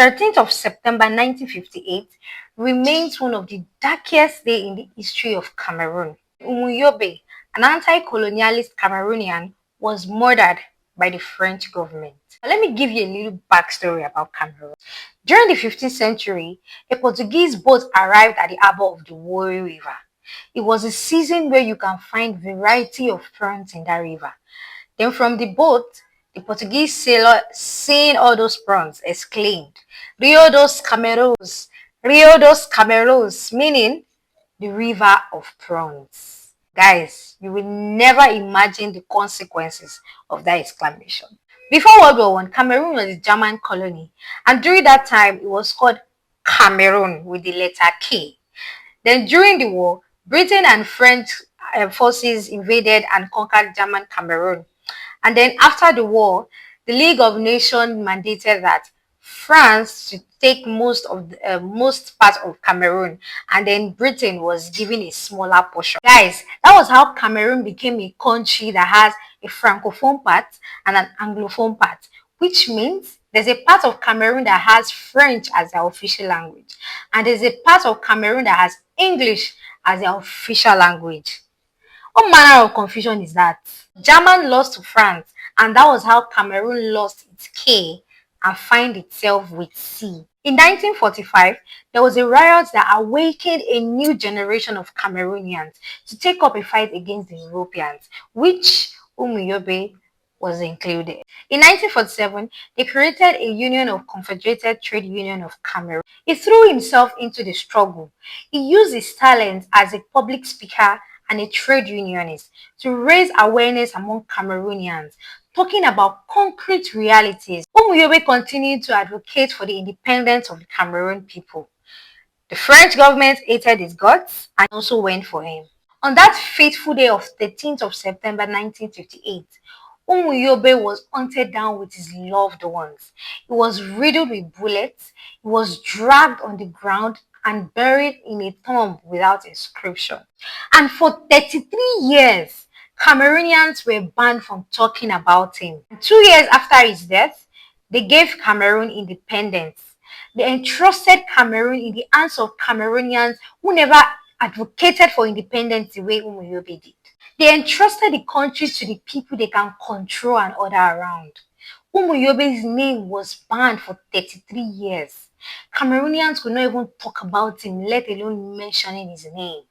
13th of September 1958 remains one of the darkest days in the history of Cameroon. Um Nyobe, an anti-colonialist Cameroonian, was murdered by the French government. Let me give you a little backstory about Cameroon. During the 15th century, a Portuguese boat arrived at the harbor of the Warri River. It was a season where you can find variety of prawns in that river. Then from the boat, the Portuguese sailor, seeing all those prawns, exclaimed, Rio dos Cameros, Rio dos Cameros, meaning the river of prawns. Guys, you will never imagine the consequences of that exclamation. Before World War One, Cameroon was a German colony, and during that time, it was called Cameroon with the letter K. Then during the war, Britain and French forces invaded and conquered German Cameroon. And then after the war, the League of Nations mandated that France should take most part of Cameroon, and then Britain was given a smaller portion. Guys, that was how Cameroon became a country that has a francophone part and an anglophone part, which means there's a part of Cameroon that has French as their official language, and there's a part of Cameroon that has English as their official language. What manner of confusion is that? German lost to France, and that was how Cameroon lost its K and find itself with C. In 1945, there was a riot that awakened a new generation of Cameroonians to take up a fight against the Europeans, which Nyobe was included. In 1947, they created a union of Confederated Trade Union of Cameroon. He threw himself into the struggle. He used his talent as a public speaker and a trade unionist to raise awareness among Cameroonians, talking about concrete realities. Nyobe continued to advocate for the independence of the Cameroon people. The French government hated his guts and also went for him. On that fateful day of 13th of September 1958, Nyobe was hunted down with his loved ones. He was riddled with bullets, he was dragged on the ground and buried in a tomb without inscription. And for 33 years, Cameroonians were banned from talking about him. 2 years after his death, they gave Cameroon independence. They entrusted Cameroon in the hands of Cameroonians who never advocated for independence the way Nyobe did. They entrusted the country to the people they can control and order around. Nyobe's name was banned for 33 years. Cameroonians could not even talk about him, let alone mentioning his name.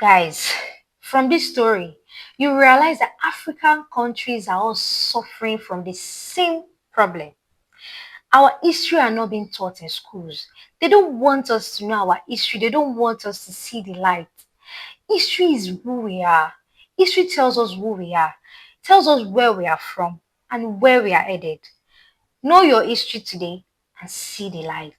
Guys, from this story, you realize that African countries are all suffering from the same problem. Our history are not being taught in schools. They don't want us to know our history. They don't want us to see the light. History is who we are. History tells us who we are, tells us where we are from and where we are headed. Know your history today and see the light.